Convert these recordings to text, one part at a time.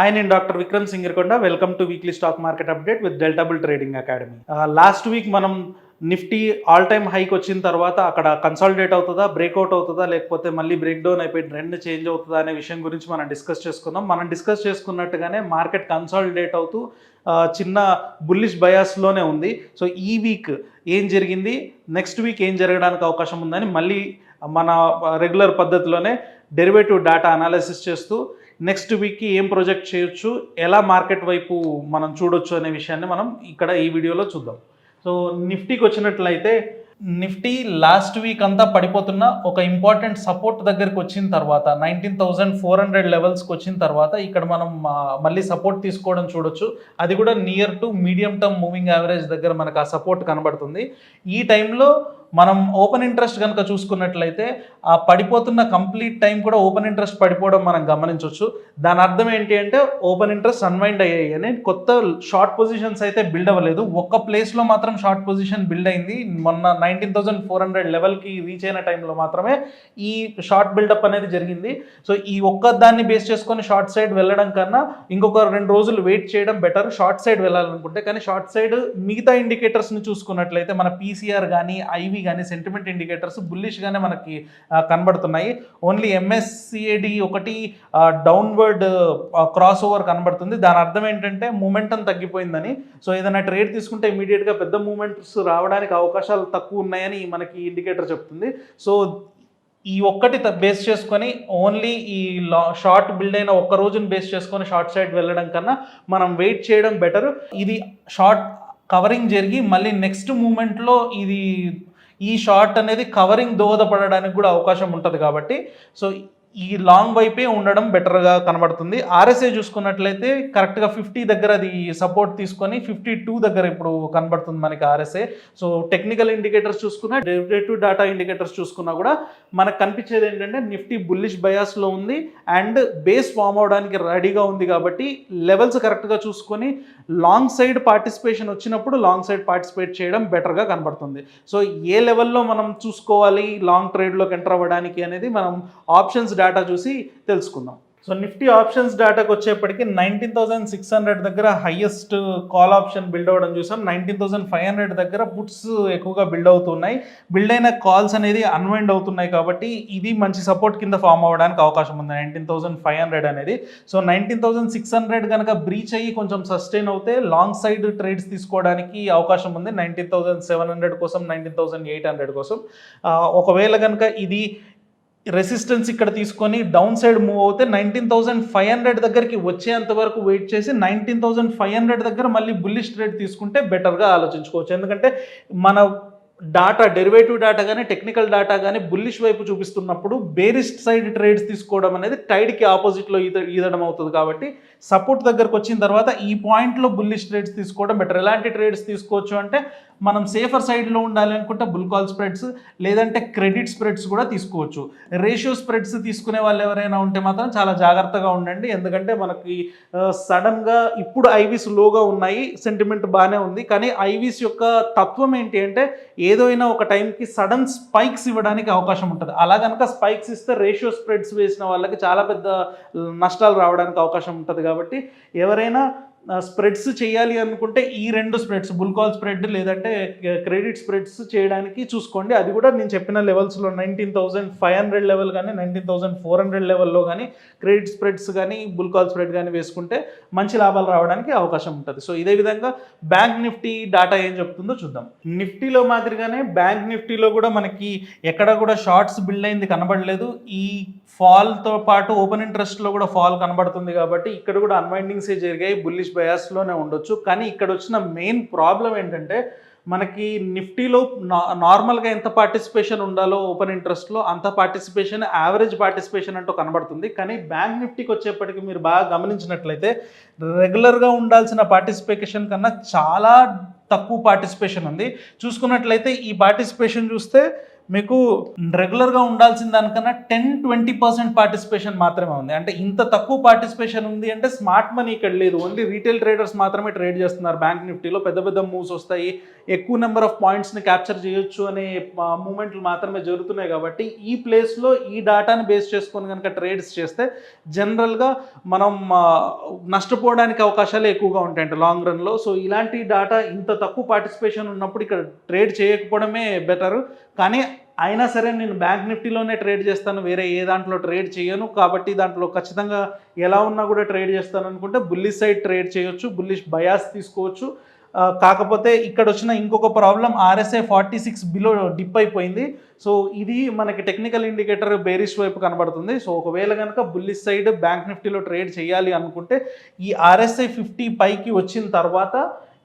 Hi, నేను doctor Vikram Singarakonda. Welcome two weekly stock market update with delta bull trading academy. Last week మనం Nifty all time hike వచ్చిన తర్వాత అక్కడ consolidate అవుతుందా, breakout అవుతుందా, లేకపోతే మళ్ళీ బ్రేక్ డౌన్ అయిపోయి ట్రెండ్ చేంజ్ అవుతుందా అనే విషయం గురించి మనం డిస్కస్ చేసుకున్నాం. మనం డిస్కస్ చేసుకున్నట్టుగానే మార్కెట్ కన్సాలిడేట్ అవుతూ చిన్న బుల్లిష్ బయాస్లోనే ఉంది. సో ఈ వీక్ ఏం జరిగింది, నెక్స్ట్ వీక్ ఏం జరగడానికి అవకాశం ఉందని మళ్ళీ మన రెగ్యులర్ పద్ధతిలోనే డెరివేటివ్ డేటా అనాలిసిస్ చేస్తూ నెక్స్ట్ వీక్కి ఏం ప్రొజెక్ట్ చేయొచ్చు, ఎలా మార్కెట్ వైపు మనం చూడొచ్చు అనే విషయాన్ని మనం ఇక్కడ ఈ వీడియోలో చూద్దాం. సో నిఫ్టీకి వచ్చినట్లయితే నిఫ్టీ లాస్ట్ వీక్ అంతా పడిపోతున్న ఒక ఇంపార్టెంట్ సపోర్ట్ దగ్గరికి వచ్చిన తర్వాత 19,400 లెవెల్స్కి వచ్చిన తర్వాత ఇక్కడ మనం మళ్ళీ సపోర్ట్ తీసుకోవడం చూడొచ్చు. అది కూడా near to medium term moving average దగ్గర మనకు ఆ సపోర్ట్ కనబడుతుంది. ఈ టైంలో మనం ఓపెన్ ఇంట్రెస్ట్ కనుక చూసుకున్నట్లయితే ఆ పడిపోతున్న కంప్లీట్ టైం కూడా ఓపెన్ ఇంట్రెస్ట్ పడిపోవడం మనం గమనించవచ్చు. దాని అర్థం ఏంటి అంటే ఓపెన్ ఇంట్రెస్ట్ అన్వైండ్ అయ్యాయి అని, కొత్త షార్ట్ పొజిషన్స్ అయితే బిల్డ్ అవ్వలేదు. ఒక్క ప్లేస్లో మాత్రం షార్ట్ పొజిషన్ బిల్డ్ అయింది. మొన్న 19,400 లెవెల్కి రీచ్ అయిన టైంలో మాత్రమే ఈ షార్ట్ బిల్డప్ అనేది జరిగింది. సో ఈ ఒక్క దాన్ని బేస్ చేసుకొని షార్ట్ సైడ్ వెళ్ళడం కన్నా ఇంకొక 2 రోజులు వెయిట్ చేయడం బెటర్ షార్ట్ సైడ్ వెళ్ళాలనుకుంటే. కానీ షార్ట్ సైడ్ మిగతా ఇండికేటర్స్ని చూసుకున్నట్లయితే మన పీసీఆర్ కానీ ఐవి కానీ సెంటిమెంట్ ఇండికేటర్స్ బుల్లిష్గానే మనకి కనబడుతున్నాయి. ఓన్లీ ఎంఎస్సిఏడి ఒకటి డౌన్వర్డ్ క్రాస్ ఓవర్ కనబడుతుంది. దాని అర్థం ఏంటంటే మూమెంటం తగ్గిపోయిందని. సో ఏదైనా ట్రేడ్ తీసుకుంటే ఇమీడియట్గా పెద్ద మూమెంట్స్ రావడానికి అవకాశాలు తక్కువ ఉన్నాయని మనకి ఇండికేటర్ చెప్తుంది. సో ఈ ఒక్కటి బేస్ చేసుకొని ఓన్లీ ఈ షార్ట్ బిల్డ్ అయిన ఒక్క రోజుని బేస్ చేసుకొని షార్ట్ సైడ్ వెళ్ళడం కన్నా మనం వెయిట్ చేయడం బెటర్. ఇది షార్ట్ కవరింగ్ జరిగి మళ్ళీ నెక్స్ట్ మూమెంట్లో ఈ షార్ట్ అనేది కవరింగ్ దోహదపడడానికి కూడా అవకాశం ఉంటుంది కాబట్టి సో ఈ లాంగ్ వైపే ఉండడం బెటర్గా కనబడుతుంది. ఆర్ఎస్ఐ చూసుకున్నట్లయితే కరెక్ట్గా 50 దగ్గర అది సపోర్ట్ తీసుకొని 52 దగ్గర ఇప్పుడు కనబడుతుంది మనకి ఆర్ఎస్ఐ. సో టెక్నికల్ ఇండికేటర్స్ చూసుకున్నా, డెరివేటివ్ డేటా ఇండికేటర్స్ చూసుకున్నా కూడా మనకు కనిపించేది ఏంటంటే నిఫ్టీ బుల్లిష్ బయాస్లో ఉంది అండ్ బేస్ ఫామ్ అవడానికి రెడీగా ఉంది. కాబట్టి లెవెల్స్ కరెక్ట్గా చూసుకొని లాంగ్ సైడ్ పార్టిసిపేషన్ వచ్చినప్పుడు లాంగ్ సైడ్ పార్టిసిపేట్ చేయడం బెటర్గా కనబడుతుంది. సో ఏ లెవెల్లో మనం చూసుకోవాలి లాంగ్ ట్రేడ్లోకి ఎంటర్ అవ్వడానికి అనేది మనం ఆప్షన్స్ డేటా చూసి తెలుసుకుందాం. సో నిఫ్టీ ఆప్షన్స్ డేటాకి వచ్చేప్పటికి 19,600 దగ్గర హైయెస్ట్ కాల్ ఆప్షన్ బిల్డ్ అవ్వడం చూసాం. 19,500 దగ్గర పుట్స్ ఎక్కువగా బిల్డ్ అవుతున్నాయి. బిల్డ్ అయిన కాల్స్ అనేది అన్వైండ్ అవుతున్నాయి కాబట్టి ఇది మంచి సపోర్ట్ కింద ఫామ్ అవ్వడానికి అవకాశం ఉంది 19,500 అనేది. సో 19,600 కనుక బ్రీచ్ అయ్యి కొంచెం సస్టైన్ అవుతే లాంగ్ సైడ్ ట్రేడ్స్ తీసుకోవడానికి అవకాశం ఉంది 19,700 కోసం, 19,800 కోసం. ఒకవేళ కనుక ఇది రెసిస్టెన్స్ ఇక్కడ తీసుకొని డౌన్ సైడ్ మూవ్ అవుతే 19,500 దగ్గరికి వచ్చేంత వరకు వెయిట్ చేసి 19,500 దగ్గర మళ్ళీ బుల్లిష్ ట్రేడ్ తీసుకుంటే బెటర్గా ఆలోచించుకోవచ్చు. ఎందుకంటే మన డాటా డెరివేటివ్ డేటా కానీ టెక్నికల్ డేటా కానీ బుల్లిష్ వైపు చూపిస్తున్నప్పుడు బేరిస్ట్ సైడ్ ట్రేడ్స్ తీసుకోవడం అనేది టైడ్కి ఆపోజిట్లో ఈదడం అవుతుంది. కాబట్టి సపోర్ట్ దగ్గరకు వచ్చిన తర్వాత ఈ పాయింట్లో బుల్లిష్ ట్రేడ్స్ తీసుకోవడం బెటర్. ఎలాంటి ట్రేడ్స్ తీసుకోవచ్చు అంటే మనం సేఫర్ సైడ్లో ఉండాలి అనుకుంటే బుల్ కాల్ స్ప్రెడ్స్ లేదంటే క్రెడిట్ స్ప్రెడ్స్ కూడా తీసుకోవచ్చు. రేషియో స్ప్రెడ్స్ తీసుకునే వాళ్ళు ఎవరైనా ఉంటే మాత్రం చాలా జాగ్రత్తగా ఉండండి. ఎందుకంటే మనకి సడన్గా ఇప్పుడు ఐవీస్ లోగా ఉన్నాయి, సెంటిమెంట్ బాగానే ఉంది. కానీ ఐవీస్ యొక్క తత్వం ఏంటి అంటే ఏదైనా ఒక టైంకి సడన్ స్పైక్స్ ఇవ్వడానికి అవకాశం ఉంటుంది. అలా కనుక స్పైక్స్ ఇస్తే రేషియో స్ప్రెడ్స్ వేసిన వాళ్ళకి చాలా పెద్ద నష్టాలు రావడానికి అవకాశం ఉంటుంది. కాబట్టి ఎవరైనా స్ప్రెడ్స్ చేయాలి అనుకుంటే ఈ 2 స్ప్రెడ్స్ బుల్ కాల్ స్ప్రెడ్ లేదంటే క్రెడిట్ స్ప్రెడ్స్ చేయడానికి చూసుకోండి. అది కూడా నేను చెప్పిన లెవెల్స్లో 19,500 లెవెల్ కానీ 19,400 లెవెల్లో కానీ క్రెడిట్ స్ప్రెడ్స్ కానీ బుల్ కాల్ స్ప్రెడ్ కానీ వేసుకుంటే మంచి లాభాలు రావడానికి అవకాశం ఉంటుంది. సో ఇదే విధంగా బ్యాంక్ నిఫ్టీ డాటా ఏం చెప్తుందో చూద్దాం. నిఫ్టీలో మాదిరిగానే బ్యాంక్ నిఫ్టీలో కూడా మనకి ఎక్కడ కూడా షార్ట్స్ బిల్డ్ అయింది కనబడలేదు. ఈ ఫాల్తో పాటు ఓపెన్ ఇంట్రెస్ట్లో కూడా ఫాల్ కనబడుతుంది కాబట్టి ఇక్కడ కూడా అన్వైండింగ్సే జరిగాయి, బుల్లిష్ బయాస్లోనే ఉండొచ్చు. కానీ ఇక్కడ వచ్చిన మెయిన్ ప్రాబ్లం ఏంటంటే మనకి నిఫ్టీలో నార్మల్గా ఎంత పార్టిసిపేషన్ ఉండాలో ఓపెన్ ఇంట్రెస్ట్లో అంత పార్టిసిపేషన్, యావరేజ్ పార్టిసిపేషన్ అంటూ కనబడుతుంది. కానీ బ్యాంక్ నిఫ్టీకి వచ్చేప్పటికి మీరు బాగా గమనించినట్లయితే రెగ్యులర్గా ఉండాల్సిన పార్టిసిపేషన్ కన్నా చాలా తక్కువ పార్టిసిపేషన్ ఉంది. చూసుకున్నట్లయితే ఈ పార్టిసిపేషన్ చూస్తే మీకు రెగ్యులర్గా ఉండాల్సిన దానికన్నా 10-20% పార్టిసిపేషన్ మాత్రమే ఉంది. అంటే ఇంత తక్కువ పార్టిసిపేషన్ ఉంది అంటే స్మార్ట్ మనీ ఇక్కడ లేదు. ఓన్లీ రీటైల్ ట్రేడర్స్ మాత్రమే ట్రేడ్ చేస్తున్నారు. బ్యాంక్ నిఫ్టీలో పెద్ద పెద్ద మూవ్స్ వస్తాయి, ఎక్కువ నెంబర్ ఆఫ్ పాయింట్స్ని క్యాప్చర్ చేయొచ్చు అనే మూమెంట్లు మాత్రమే జరుగుతున్నాయి. కాబట్టి ఈ ప్లేస్లో ఈ డాటాని బేస్ చేసుకొని కనుక ట్రేడ్స్ చేస్తే జనరల్గా మనం నష్టపోవడానికి అవకాశాలు ఎక్కువగా ఉంటాయి అంటే లాంగ్ రన్లో. సో ఇలాంటి డాటా ఇంత తక్కువ పార్టిసిపేషన్ ఉన్నప్పుడు ఇక్కడ ట్రేడ్ చేయకపోవడమే బెటర్. కానీ అయినా సరే నేను బ్యాంక్ నిఫ్టీలోనే ట్రేడ్ చేస్తాను, వేరే ఏ దాంట్లో ట్రేడ్ చేయను, కాబట్టి దాంట్లో ఖచ్చితంగా ఎలా ఉన్నా కూడా ట్రేడ్ చేస్తాను అనుకుంటే బుల్లిష్ సైడ్ ట్రేడ్ చేయొచ్చు, బుల్లిష్ బయాస్ తీసుకోవచ్చు. కాకపోతే ఇక్కడ వచ్చిన ఇంకొక ప్రాబ్లం RSI 46 బిలో డిప్ అయిపోయింది. సో ఇది మనకి టెక్నికల్ ఇండికేటర్ బేరిష్ వైపు కనబడుతుంది. సో ఒకవేళ కనుక బుల్లిష్ సైడ్ బ్యాంక్ నిఫ్టీలో ట్రేడ్ చేయాలి అనుకుంటే ఈ RSI 50 పైకి వచ్చిన తర్వాత,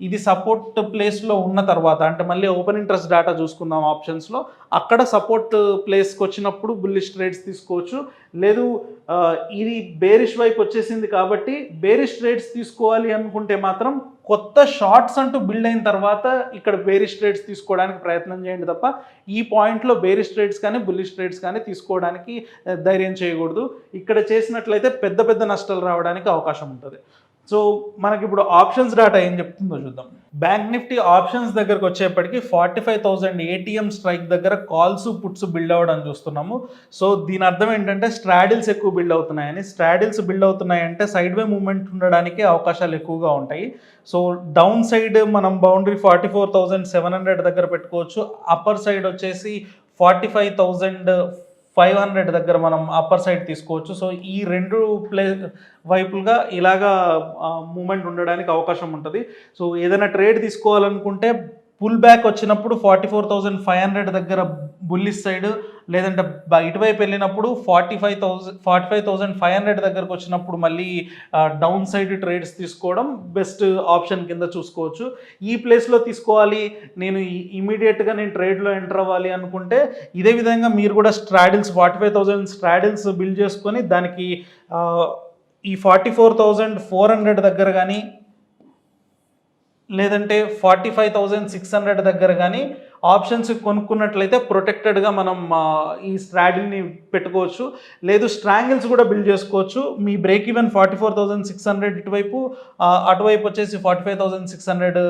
ఇది సపోర్ట్ ప్లేస్లో ఉన్న తర్వాత, అంటే మళ్ళీ ఓపెన్ ఇంట్రెస్ట్ డేటా చూసుకుందాం ఆప్షన్స్లో, అక్కడ సపోర్ట్ ప్లేస్కి వచ్చినప్పుడు బుల్లిష్ ట్రేడ్స్ తీసుకోవచ్చు. లేదు ఇది బేరిష్ వైపు వచ్చేసింది కాబట్టి బేరిష్ ట్రేడ్స్ తీసుకోవాలి అనుకుంటే మాత్రం కొత్త షార్ట్స్ అంటూ బిల్డ్ అయిన తర్వాత ఇక్కడ బేరిష్ ట్రేడ్స్ తీసుకోవడానికి ప్రయత్నం చేయండి తప్ప ఈ పాయింట్లో బేరిష్ ట్రేడ్స్ కానీ బుల్లిష్ ట్రేడ్స్ కానీ తీసుకోవడానికి ధైర్యం చేయకూడదు. ఇక్కడ చేసినట్లయితే పెద్ద పెద్ద నష్టాలు రావడానికి అవకాశం ఉంటుంది. సో మనకి ఇప్పుడు ఆప్షన్స్ డేటా ఏం చెప్తుందో చూద్దాం. బ్యాంక్ నిఫ్టీ ఆప్షన్స్ దగ్గరకు వచ్చేప్పటికి 45,000 ATM స్ట్రైక్ దగ్గర కాల్స్ పుట్స్ బిల్డ్ అవ్వడం చూస్తున్నాము. సో దీని అర్థం ఏంటంటే స్ట్రాడిల్స్ ఎక్కువ బిల్డ్ అవుతున్నాయని. స్ట్రాడిల్స్ బిల్డ్ అవుతున్నాయంటే సైడ్ వే మూవ్మెంట్ ఉండడానికి అవకాశాలు ఎక్కువగా ఉంటాయి. సో డౌన్ సైడ్ మనం బౌండరీ 44,700 దగ్గర పెట్టుకోవచ్చు. అప్పర్ సైడ్ వచ్చేసి 45,500 దగ్గర మనం అప్పర్ సైడ్ తీసుకోవచ్చు. సో ఈ రెండు వైపులుగా ఇలాగా మూమెంట్ ఉండడానికి అవకాశం ఉంటుంది. సో ఏదైనా ట్రేడ్ తీసుకోవాలనుకుంటే పుల్ బ్యాక్ వచ్చినప్పుడు 44,500 దగ్గర బుల్లిష్ సైడ్, లేదంటే ఇటువైపు వెళ్ళినప్పుడు 45,500 దగ్గరకు వచ్చినప్పుడు మళ్ళీ డౌన్ సైడ్ ట్రేడ్స్ తీసుకోవడం బెస్ట్ ఆప్షన్ కింద చూసుకోవచ్చు. ఈ ప్లేస్లో తీసుకోవాలి, నేను ఇమీడియట్గా నేను ట్రేడ్లో ఎంటర్ అవ్వాలి అనుకుంటే ఇదే విధంగా మీరు కూడా స్ట్రాడిల్స్ 45,000 స్ట్రాడిల్స్ బిల్డ్ చేసుకొని దానికి ఈ 44,400 దగ్గర కానీ లేదంటే 45,600 దగ్గర కానీ ఆప్షన్స్ కొనుక్కున్నట్లయితే ప్రొటెక్టెడ్గా మనం ఈ స్ట్రాడిల్ని పెట్టుకోవచ్చు. లేదు స్ట్రాంగిల్స్ కూడా బిల్డ్ చేసుకోవచ్చు. మీ బ్రేక్ ఈవెన్ 44,600 ఇటువైపు, అటువైపు వచ్చేసి 45,600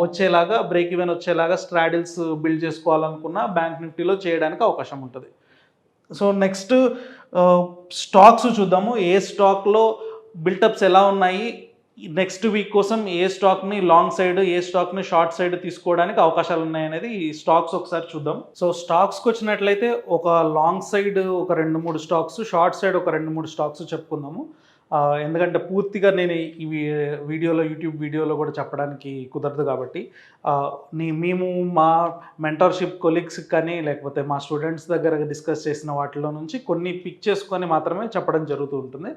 వచ్చేలాగా బ్రేక్ ఈవెన్ వచ్చేలాగా స్ట్రాడిల్స్ బిల్డ్ చేసుకోవాలనుకున్న బ్యాంక్ నిఫ్టీలో చేయడానికి అవకాశం ఉంటుంది. సో నెక్స్ట్ స్టాక్స్ చూద్దాము. ఏ స్టాక్లో బిల్టప్స్ ఎలా ఉన్నాయి, నెక్స్ట్ వీక్ కోసం ఏ స్టాక్ని లాంగ్ సైడ్ ఏ స్టాక్ని షార్ట్ సైడ్ తీసుకోవడానికి అవకాశాలు ఉన్నాయనేది ఈ స్టాక్స్ ఒకసారి చూద్దాం. సో స్టాక్స్కి వచ్చినట్లయితే ఒక లాంగ్ సైడ్ ఒక 2-3 స్టాక్స్, షార్ట్ సైడ్ ఒక 2-3 స్టాక్స్ చెప్పుకుందాము. ఎందుకంటే పూర్తిగా నేను ఈ యూట్యూబ్ వీడియోలో కూడా చెప్పడానికి కుదరదు కాబట్టి మేము మా మెంటర్షిప్ కొలీగ్స్కి కానీ లేకపోతే మా స్టూడెంట్స్ దగ్గర డిస్కస్ చేసిన వాటిలో నుంచి కొన్ని పిక్ చేసుకొని మాత్రమే చెప్పడం జరుగుతూ ఉంటుంది.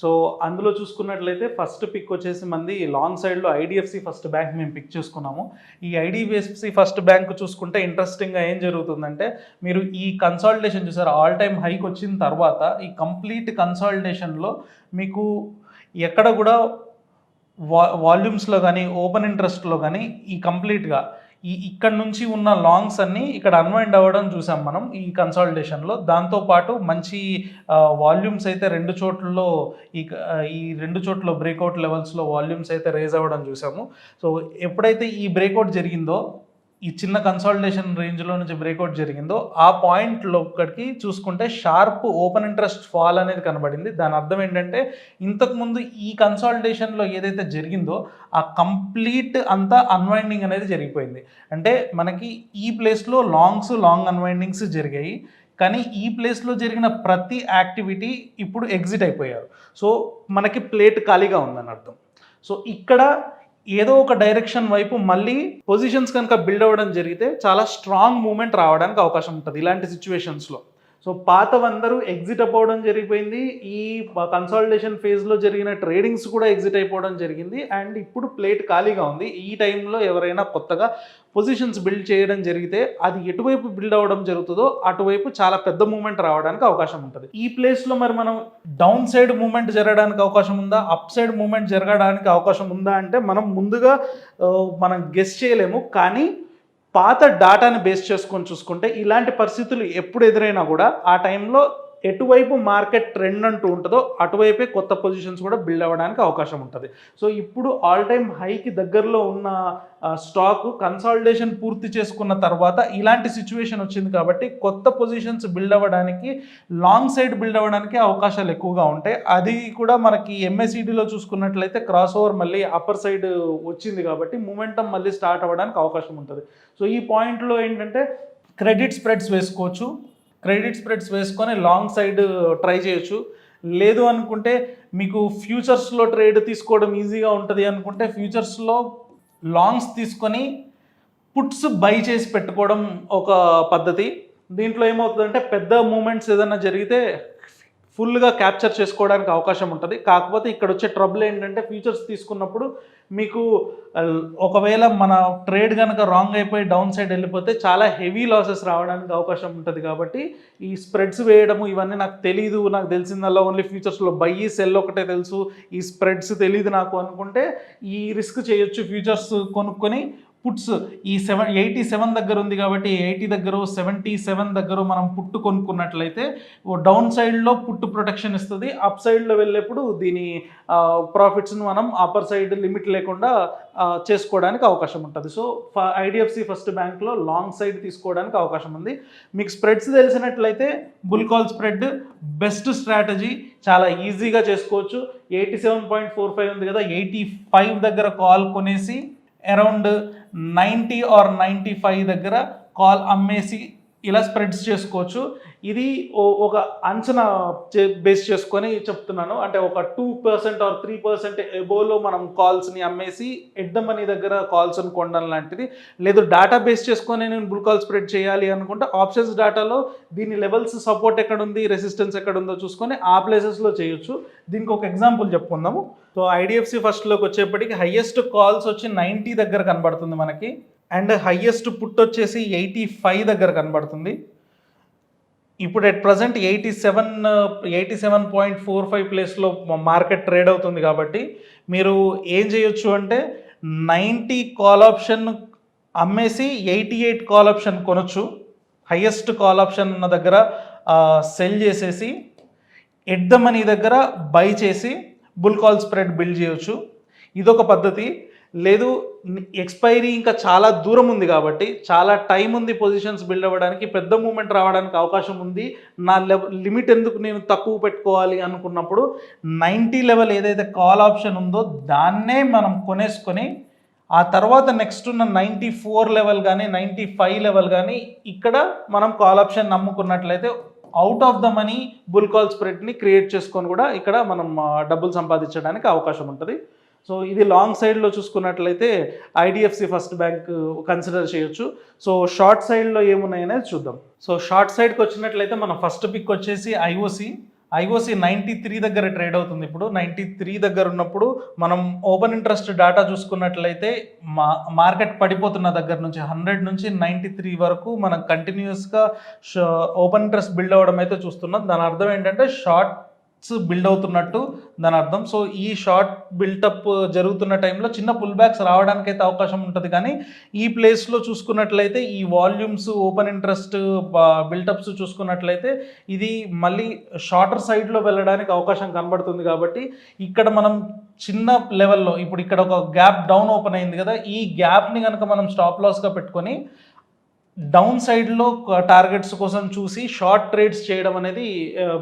సో అందులో చూసుకున్నట్లయితే ఫస్ట్ పిక్ వచ్చేసి మంది లాంగ్ సైడ్లో IDFC ఫస్ట్ బ్యాంక్ మేము పిక్ చేసుకున్నాము. ఈ IDFC ఫస్ట్ బ్యాంక్ చూసుకుంటే ఇంట్రెస్టింగ్గా ఏం జరుగుతుందంటే, మీరు ఈ కన్సాలిడేషన్ చూసారు, ఆల్ టైమ్ హైక్ వచ్చిన తర్వాత ఈ కంప్లీట్ కన్సాలిడేషన్లో మీకు ఎక్కడ కూడా వాల్యూమ్స్లో కానీ ఓపెన్ ఇంట్రెస్ట్లో కానీ ఈ కంప్లీట్గా ఇక్కడ నుంచి ఉన్న లాంగ్స్ అన్నీ ఇక్కడ అన్వైండ్ అవ్వడం చూసాం మనం ఈ కన్సాలిడేషన్లో. దాంతోపాటు మంచి వాల్యూమ్స్ అయితే రెండు చోట్ల బ్రేక్అవుట్ లెవెల్స్లో వాల్యూమ్స్ అయితే రేజ్ అవ్వడం చూసాము. సో ఎప్పుడైతే ఈ బ్రేక్అవుట్ జరిగిందో, ఈ చిన్న కన్సాలిడేషన్ రేంజ్లో నుంచి బ్రేక్అవుట్ జరిగిందో, ఆ పాయింట్లో ఒకటికి చూసుకుంటే షార్ప్ ఓపెన్ ఇంట్రెస్ట్ ఫాల్ అనేది కనబడింది. దాని అర్థం ఏంటంటే ఇంతకుముందు ఈ కన్సాలిడేషన్లో ఏదైతే జరిగిందో ఆ కంప్లీట్ అంతా అన్వైండింగ్ అనేది జరిగిపోయింది. అంటే మనకి ఈ ప్లేస్లో లాంగ్ అన్వైండింగ్స్ జరిగాయి, కానీ ఈ ప్లేస్లో జరిగిన ప్రతి యాక్టివిటీ ఇప్పుడు ఎగ్జిట్ అయిపోయారు. సో మనకి ప్లేట్ ఖాళీగా ఉందని అర్థం. సో ఇక్కడ ఏదో ఒక డైరెక్షన్ వైపు మళ్ళీ పొజిషన్స్ కనుక బిల్డ్ అవ్వడం జరిగితే చాలా స్ట్రాంగ్ మూమెంట్ రావడానికి అవకాశం ఉంటుంది ఇలాంటి సిచ్యువేషన్స్లో. సో పాతవందరూ ఎగ్జిట్ అయిపోవడం జరిగిపోయింది. ఈ కన్సాలిడేషన్ ఫేజ్లో జరిగిన ట్రేడింగ్స్ కూడా ఎగ్జిట్ అయిపోవడం జరిగింది. అండ్ ఇప్పుడు ప్లేట్ ఖాళీగా ఉంది. ఈ టైంలో ఎవరైనా కొత్తగా పొజిషన్స్ బిల్డ్ చేయడం జరిగితే అది ఎటువైపు బిల్డ్ అవ్వడం జరుగుతుందో అటువైపు చాలా పెద్ద మూమెంట్ రావడానికి అవకాశం ఉంటుంది. ఈ ప్లేస్లో మరి మనం డౌన్ సైడ్ మూమెంట్ జరగడానికి అవకాశం ఉందా, అప్ సైడ్ మూమెంట్ జరగడానికి అవకాశం ఉందా అంటే మనం ముందుగా గెస్ చేయలేము. కానీ పాత డాటాని బేస్ చేసుకొని చూసుకుంటే ఇలాంటి పరిస్థితులు ఎప్పుడు ఎదురైనా కూడా ఆ టైంలో ఎటువైపు మార్కెట్ ట్రెండ్ అంటూ ఉంటుందో అటువైపే కొత్త పొజిషన్స్ కూడా బిల్డ్ అవ్వడానికి అవకాశం ఉంటుంది. సో ఇప్పుడు ఆల్ టైమ్ హైకి దగ్గరలో ఉన్న స్టాక్ కన్సాలిడేషన్ పూర్తి చేసుకున్న తర్వాత ఇలాంటి సిచ్యువేషన్ వచ్చింది కాబట్టి కొత్త పొజిషన్స్ బిల్డ్ అవ్వడానికి లాంగ్ సైడ్ బిల్డ్ అవ్వడానికి అవకాశాలు ఎక్కువగా ఉంటాయి. అది కూడా మనకి ఎంఎస్ఈడిలో చూసుకున్నట్లయితే క్రాస్ ఓవర్ మళ్ళీ అప్పర్ సైడ్ వచ్చింది కాబట్టి మూమెంటం మళ్ళీ స్టార్ట్ అవ్వడానికి అవకాశం ఉంటుంది. సో ఈ పాయింట్లో ఏంటంటే క్రెడిట్ స్ప్రెడ్స్ వేసుకోవచ్చు, క్రెడిట్ స్ప్రెడ్స్ వేసుకొని లాంగ్ సైడ్ ట్రై చేయొచ్చు. లేదు అనుకుంటే మీకు ఫ్యూచర్స్లో ట్రేడ్ తీసుకోవడం ఈజీగా ఉంటుంది అనుకుంటే ఫ్యూచర్స్లో లాంగ్స్ తీసుకొని పుట్స్ బై చేసి పెట్టుకోవడం ఒక పద్ధతి. దీంట్లో ఏమవుతుందంటే పెద్ద మూమెంట్స్ ఏదైనా జరిగితే ఫుల్గా క్యాప్చర్ చేసుకోవడానికి అవకాశం ఉంటుంది. కాకపోతే ఇక్కడ వచ్చే ట్రబుల్ ఏంటంటే ఫ్యూచర్స్ తీసుకున్నప్పుడు మీకు ఒకవేళ మన ట్రేడ్ కనుక రాంగ్ అయిపోయి డౌన్ సైడ్ వెళ్ళిపోతే చాలా హెవీ లాసెస్ రావడానికి అవకాశం ఉంటుంది. కాబట్టి ఈ స్ప్రెడ్స్ వేయడము ఇవన్నీ నాకు తెలీదు, నాకు తెలిసిందల్లా ఓన్లీ ఫ్యూచర్స్లో బై సెల్ ఒకటే తెలుసు, ఈ స్ప్రెడ్స్ తెలియదు నాకు అనుకుంటే ఈ రిస్క్ చేయొచ్చు. ఫ్యూచర్స్ కొనుక్కొని పుట్స్ ఈ 87 దగ్గర ఉంది కాబట్టి 80 దగ్గర 77 దగ్గర మనం పుట్టు కొనుక్కున్నట్లయితే డౌన్ సైడ్లో పుట్టు ప్రొటెక్షన్ ఇస్తుంది, అప్ సైడ్లో వెళ్ళేప్పుడు దీని ప్రాఫిట్స్ని మనం అప్పర్ సైడ్ లిమిట్ లేకుండా చేసుకోవడానికి అవకాశం ఉంటుంది. సో ఐడిఎఫ్సి ఫస్ట్ బ్యాంక్లో లాంగ్ సైడ్ తీసుకోవడానికి అవకాశం ఉంది. మీకు స్ప్రెడ్స్ తెలిసినట్లయితే bull call spread best strategy, చాలా ఈజీగా చేసుకోవచ్చు. 87.45 ఉంది కదా, 85 దగ్గర కాల్ కొనేసి అరౌండ్ 90 or 95 దగ్గర కాల్ అమ్మేసి ఇలా స్ప్రెడ్స్ చేసుకోవచ్చు. ఇది ఒక అంచనా బేస్ చేసుకొని చెప్తున్నాను. అంటే ఒక 2% or 3% ఎబోలో మనం కాల్స్ని అమ్మేసి ఎట్ ద మనీ దగ్గర కాల్స్ని కొనడం లాంటిది. లేదు డేటా బేస్ చేసుకొని నేను బుల్ కాల్ స్ప్రెడ్ చేయాలి అనుకుంటే ఆప్షన్స్ డేటాలో దీని లెవెల్స్ సపోర్ట్ ఎక్కడుంది, రెసిస్టెన్స్ ఎక్కడుందో చూసుకొని ఆ ప్లేసెస్లో చేయొచ్చు. దీనికి ఒక ఎగ్జాంపుల్ చెప్పుకుందాము. సో ఐడిఎఫ్సి ఫస్ట్లోకి వచ్చేప్పటికి హైయెస్ట్ కాల్స్ వచ్చి 90 దగ్గర కనబడుతుంది మనకి, అండ్ హైయెస్ట్ పుట్ వచ్చేసి 85 దగ్గర కనబడుతుంది. ఇప్పుడు ఎట్ ప్రజెంట్ 87.45 ప్లేస్లో మార్కెట్ ట్రేడ్ అవుతుంది. కాబట్టి మీరు ఏం చేయొచ్చు అంటే 90 కాల్ ఆప్షన్ అమ్మేసి 88 కాల్ ఆప్షన్ కొనొచ్చు. హైయెస్ట్ కాల్ ఆప్షన్ ఉన్న దగ్గర సెల్ చేసేసి ఎట్ ద మనీ దగ్గర బై చేసి బుల్ కాల్ స్ప్రెడ్ బిల్డ్ చేయొచ్చు. ఇదొక పద్ధతి. లేదు ఎక్స్పైరీ ఇంకా చాలా దూరం ఉంది కాబట్టి చాలా టైం ఉంది పొజిషన్స్ బిల్డ్ అవ్వడానికి, పెద్ద మూమెంట్ రావడానికి అవకాశం ఉంది, నా లిమిట్ ఎందుకు నేను తక్కువ పెట్టుకోవాలి అనుకున్నప్పుడు 90 లెవెల్ ఏదైతే కాల్ ఆప్షన్ ఉందో దాన్నే మనం కొనేసుకొని ఆ తర్వాత నెక్స్ట్ ఉన్న 94 లెవెల్ కానీ 95 లెవెల్ కానీ ఇక్కడ మనం కాల్ ఆప్షన్ నమ్ముకున్నట్లయితే out of the money bull call స్ప్రెడ్ని క్రియేట్ చేసుకొని కూడా ఇక్కడ మనం డబ్బులు సంపాదించడానికి అవకాశం ఉంటుంది. సో ఇది లాంగ్ సైడ్లో చూసుకున్నట్లయితే ఐడిఎఫ్సి ఫస్ట్ బ్యాంక్ కన్సిడర్ చేయొచ్చు. సో షార్ట్ సైడ్లో ఏమున్నాయనేది చూద్దాం. సో షార్ట్ సైడ్కి వచ్చినట్లయితే మన ఫస్ట్ పిక్ వచ్చేసి ఐఓసి 93 దగ్గర ట్రేడ్ అవుతుంది. ఇప్పుడు 93 దగ్గర ఉన్నప్పుడు మనం ఓపెన్ ఇంట్రెస్ట్ డేటా చూసుకున్నట్లయితే మార్కెట్ పడిపోతున్న దగ్గర నుంచి 100 నుంచి 93 వరకు మనం కంటిన్యూస్గా ఓపెన్ ఇంట్రెస్ట్ బిల్డ్ అవ్వడం అయితే చూస్తున్నాం. దాని అర్థం ఏంటంటే షార్ట్స్ బిల్డ్ అవుతున్నట్టు దాని అర్థం. సో ఈ షార్ట్ బిల్టప్ జరుగుతున్న టైంలో చిన్న పుల్ బ్యాక్స్ రావడానికి అయితే అవకాశం ఉంటుంది. కానీ ఈ ప్లేస్లో చూసుకున్నట్లయితే ఈ వాల్యూమ్స్ ఓపెన్ ఇంట్రెస్ట్ బిల్టప్స్ చూసుకున్నట్లయితే ఇది మళ్ళీ షార్టర్ సైడ్లో వెళ్ళడానికి అవకాశం కనబడుతుంది. కాబట్టి ఇక్కడ మనం చిన్న లెవెల్లో ఇప్పుడు ఇక్కడ ఒక గ్యాప్ డౌన్ ఓపెన్ అయింది కదా, ఈ గ్యాప్ని కనుక మనం స్టాప్ లాస్గా పెట్టుకొని డౌన్ సైడ్లో టార్గెట్స్ కోసం చూసి షార్ట్ ట్రేడ్స్ చేయడం అనేది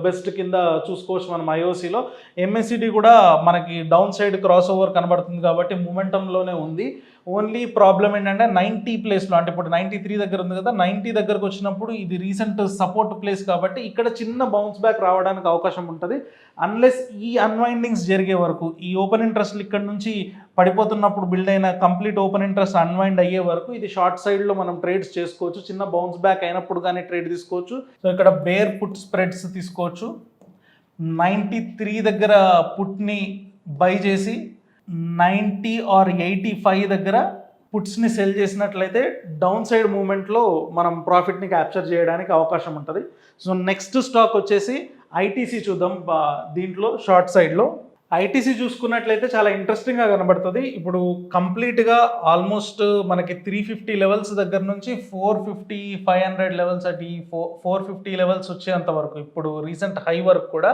బెస్ట్ కింద చూసుకోవచ్చు మనం ఐఓసిలో. ఎంఎస్సిడి కూడా మనకి డౌన్ సైడ్ క్రాస్ ఓవర్ కనబడుతుంది కాబట్టి మూమెంటంలోనే ఉంది. ఓన్లీ ప్రాబ్లం ఏంటంటే 90 ప్లేస్లో, అంటే ఇప్పుడు 93 దగ్గర ఉంది కదా, 90 దగ్గరకు వచ్చినప్పుడు ఇది రీసెంట్ సపోర్ట్ ప్లేస్ కాబట్టి ఇక్కడ చిన్న బౌన్స్ బ్యాక్ రావడానికి అవకాశం ఉంటుంది. అన్లెస్ ఈ అన్వైండింగ్స్ జరిగే వరకు, ఈ ఓపెన్ ఇంట్రెస్ట్ ఇక్కడ నుంచి పడిపోతున్నప్పుడు బిల్డ్ అయిన కంప్లీట్ ఓపెన్ ఇంట్రెస్ట్ అన్వైండ్ అయ్యే వరకు ఇది షార్ట్ సైడ్లో మనం ట్రేడ్స్ చేసుకోవచ్చు. చిన్న బౌన్స్ బ్యాక్ అయినప్పుడు కానీ ట్రేడ్ తీసుకోవచ్చు. సో ఇక్కడ బేర్ పుట్ స్ప్రెడ్స్ తీసుకోవచ్చు. 93 దగ్గర పుట్ని బై చేసి 90 or 85 దగ్గర పుట్స్ని సెల్ చేసినట్లయితే డౌన్ సైడ్ మూమెంట్లో మనం ప్రాఫిట్ని క్యాప్చర్ చేయడానికి అవకాశం ఉంటుంది. సో నెక్స్ట్ స్టాక్ వచ్చేసి ఐటీసీ చూద్దాం. దీంట్లో షార్ట్ సైడ్లో ఐటీసీ చూసుకున్నట్లయితే చాలా ఇంట్రెస్టింగ్గా కనబడుతుంది. ఇప్పుడు కంప్లీట్గా ఆల్మోస్ట్ మనకి 350 లెవెల్స్ దగ్గర నుంచి 450, 500 లెవెల్స్ అటు 450 లెవెల్స్ వచ్చేంత వరకు ఇప్పుడు రీసెంట్ హై వరకు కూడా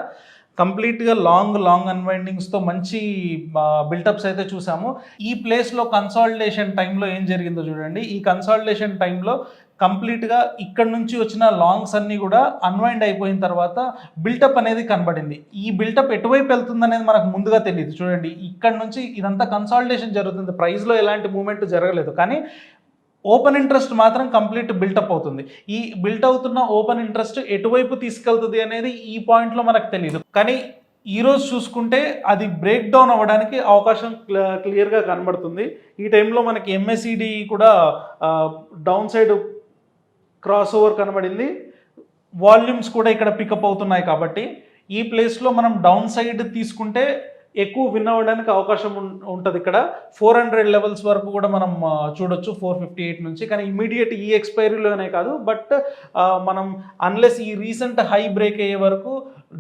కంప్లీట్గా లాంగ్ అన్వైండింగ్స్తో మంచి బిల్టప్స్ అయితే చూసాము. ఈ ప్లేస్లో కన్సాలిడేషన్ టైంలో ఏం జరిగిందో చూడండి. ఈ కన్సాలిడేషన్ టైంలో కంప్లీట్గా ఇక్కడ నుంచి వచ్చిన లాంగ్స్ అన్నీ కూడా అన్వైండ్ అయిపోయిన తర్వాత బిల్టప్ అనేది కనబడింది. ఈ బిల్టప్ ఎటువైపు వెళ్తుంది అనేది మనకు ముందుగా తెలియదు. చూడండి, ఇక్కడ నుంచి ఇదంతా కన్సాలిడేషన్ జరుగుతుంది, ప్రైస్లో ఎలాంటి మూమెంట్ జరగలేదు, కానీ ఓపెన్ ఇంట్రెస్ట్ మాత్రం కంప్లీట్ బిల్టప్ అవుతుంది. ఈ బిల్ట్ అవుతున్న ఓపెన్ ఇంట్రెస్ట్ ఎటువైపు తీసుకెళ్తుంది అనేది ఈ పాయింట్లో మనకు తెలియదు, కానీ ఈరోజు చూసుకుంటే అది బ్రేక్ డౌన్ అవ్వడానికి అవకాశం క్లియర్గా కనబడుతుంది. ఈ టైంలో మనకి ఎంఎస్సిడి కూడా డౌన్ సైడ్ క్రాస్ ఓవర్ కనబడింది, వాల్యూమ్స్ కూడా ఇక్కడ పికప్ అవుతున్నాయి. కాబట్టి ఈ ప్లేస్లో మనం డౌన్ సైడ్ తీసుకుంటే ఎక్కువ విన్ అవ్వడానికి అవకాశం ఉంటుంది. ఇక్కడ 400 లెవెల్స్ వరకు కూడా మనం చూడొచ్చు, 458 నుంచి. కానీ ఇమీడియట్ ఈ ఎక్స్పైరీలోనే కాదు, బట్ మనం అన్లెస్ ఈ రీసెంట్ హై బ్రేక్ అయ్యే వరకు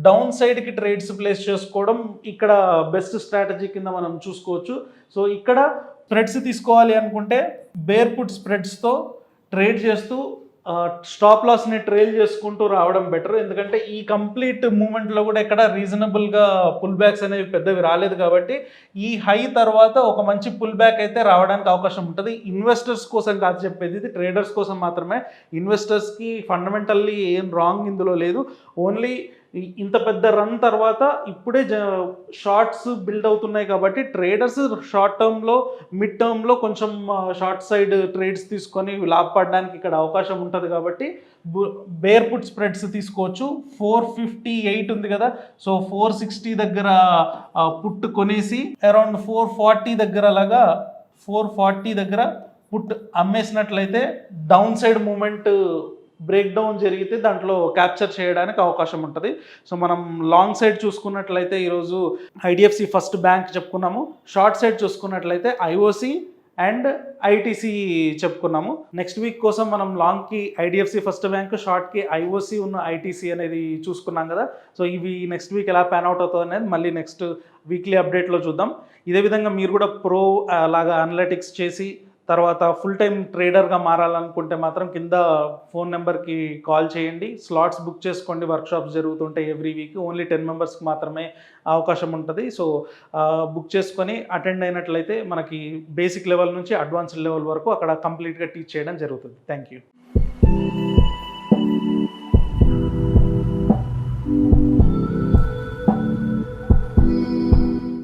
డౌన్ సైడ్కి ట్రేడ్స్ ప్లేస్ చేసుకోవడం ఇక్కడ బెస్ట్ స్ట్రాటజీ కింద మనం చూసుకోవచ్చు. సో ఇక్కడ స్ప్రెడ్స్ తీసుకోవాలి అనుకుంటే బేర్ పుట్ స్ప్రెడ్స్తో ట్రేడ్ చేస్తూ స్టాప్ లాస్ని ట్రైల్ చేసుకుంటూ రావడం బెటర్. ఎందుకంటే ఈ కంప్లీట్ మూమెంట్లో కూడా ఎక్కడ రీజనబుల్గా పుల్ బ్యాక్స్ అనేవి పెద్దవి రాలేదు. కాబట్టి ఈ హై తర్వాత ఒక మంచి పుల్ బ్యాక్ అయితే రావడానికి అవకాశం ఉంటుంది. ఇన్వెస్టర్స్ కోసం కాదు చెప్పేది, ఇది ట్రేడర్స్ కోసం మాత్రమే. ఇన్వెస్టర్స్కి ఫండమెంటల్లీ ఏం రాంగ్ ఇందులో లేదు. ఓన్లీ ఇంత పెద్ద రన్ తర్వాత ఇప్పుడే షార్ట్స్ బిల్డ్ అవుతున్నాయి కాబట్టి ట్రేడర్స్ షార్ట్ టర్మ్లో మిడ్ టర్మ్లో కొంచెం షార్ట్ సైడ్ ట్రేడ్స్ తీసుకొని లాభపడడానికి ఇక్కడ అవకాశం ఉంటుంది. కాబట్టి బేర్ పుట్ స్ప్రెడ్స్ తీసుకోవచ్చు. 458 ఉంది కదా, సో 460 దగ్గర పుట్ కొనేసి అరౌండ్ 440 దగ్గర లాగా 440 దగ్గర పుట్ అమ్మేసినట్లయితే down side movement break down జరిగితే దాంట్లో క్యాప్చర్ చేయడానికి అవకాశం ఉంటుంది. సో మనం లాంగ్ సైడ్ చూసుకున్నట్లయితే ఈరోజు ఐడిఎఫ్సి ఫస్ట్ బ్యాంక్ చెప్పుకున్నాము, షార్ట్ సైడ్ చూసుకున్నట్లయితే ఐఓసి అండ్ ఐటీసీ చెప్పుకున్నాము. నెక్స్ట్ వీక్ కోసం మనం లాంగ్కి ఐడిఎఫ్సి ఫస్ట్ బ్యాంక్, షార్ట్కి ఐఓసి ఉన్న ఐటీసీ అనేది చూసుకున్నాం కదా. సో ఇవి నెక్స్ట్ వీక్ ఎలా ప్యాన్ అవుట్ అవుతుంది అనేది మళ్ళీ నెక్స్ట్ వీక్లీ అప్డేట్లో చూద్దాం. ఇదే విధంగా మీరు కూడా ప్రో లాగా అనలిటిక్స్ చేసి తర్వాత ఫుల్ టైం ట్రేడర్గా మారాలనుకుంటే మాత్రం కింద ఫోన్ నెంబర్కి కాల్ చేయండి, స్లాట్స్ బుక్ చేసుకోండి. వర్క్షాప్స్ జరుగుతుంటాయి ఎవ్రీ వీక్, ఓన్లీ 10 మెంబర్స్కి మాత్రమే అవకాశం ఉంటుంది. సో బుక్ చేసుకొని అటెండ్ అయినట్లయితే మనకి బేసిక్ లెవెల్ నుంచి అడ్వాన్స్డ్ లెవెల్ వరకు అక్కడ కంప్లీట్గా టీచ్ చేయడం జరుగుతుంది. Thank you.